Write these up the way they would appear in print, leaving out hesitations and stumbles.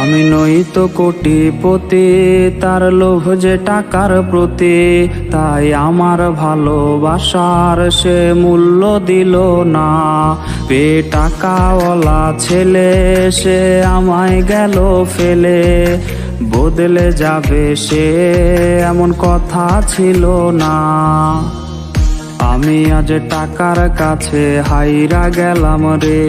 আমি নই তো কোটিপতি, তার লোভ যে টাকার প্রতি, তাই আমার ভালোবাসার সে মূল্য দিল না। টাকাওয়ালা ছেলে সে আমায় গেল ফেলে, বদলে যাবে সে এমন কথা ছিল না। আমি আজ টাকার কাছে হাইরা গেলাম রে,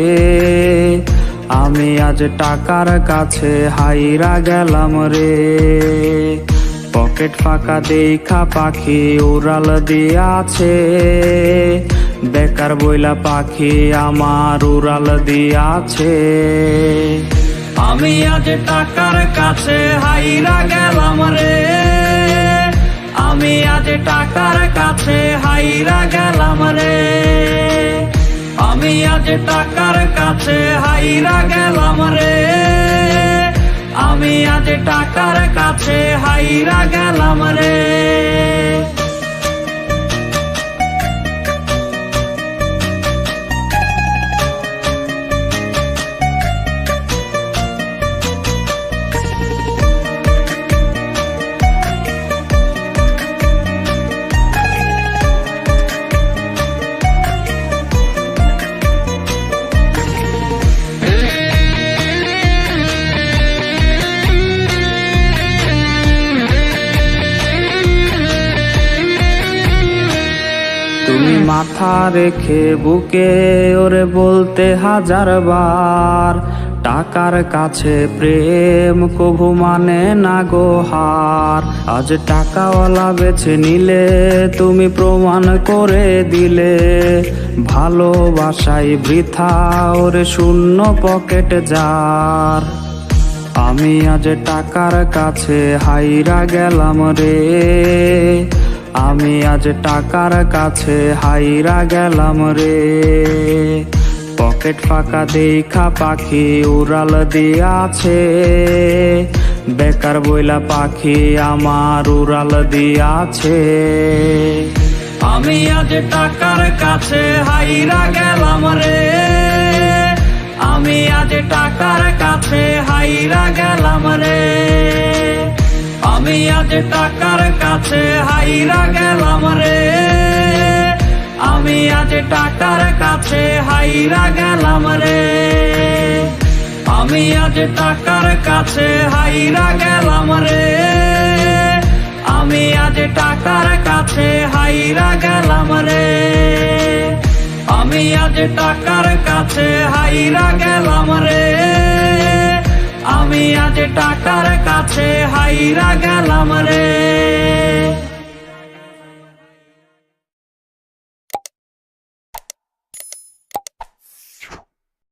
আমি আজ টাকার কাছে হাইরা গেলাম রে। পকেট ফাঁকা দেখা পাখি উড়াল দিয়াছে, বেকার বইলা পাখি আমার উড়াল দিয়াছে। আমি আজ টাকার কাছে হাইরা গেলাম রে, আমি আজ টাকার কাছে হাইরা গেলাম রে। আমি আজ টাকার কাছে হাইরা গেলাম রে, আমি আজ টাকার কাছে হাইরা গেলাম রে। তুমি মাথা রেখে বুকে ওরে বলতে হাজার বার, টাকার কাছে প্রেম কভু মানে না গো হার। আজ টাকাওয়ালা বেছে নিলে তুমি প্রমাণ করে দিলে, ভালোবাসাই বৃথা ওরে শূন্য পকেট যার। আমি আজ টাকার কাছে হাইরা গেলাম রে, আমি আজ টাকার কাছে হাইরা গেলাম রে। পকেট ফাঁকা দেখা পাখি উড়াল দিয়াছে, বেকার বইলা পাখি আমার উড়াল দিয়াছে। আমি আজ টাকার কাছে হাইরা গেলাম রে, আমি আজ টাকার কাছে হাইরা গেলাম রে। আমি আজ টাকার কাছে হাইরা গেলাম রে, আমি আজ টাকার কাছে হাইরা গেলাম রে। আমি আজ টাকার কাছে হাইরা গেলাম রে, আমি আজ টাকার কাছে হাইরা গেলাম রে। আমি আজ টাকার কাছে হাইরা গেলাম রে, আমি আজ টাকার কাছে হাইরা গেলাম রে।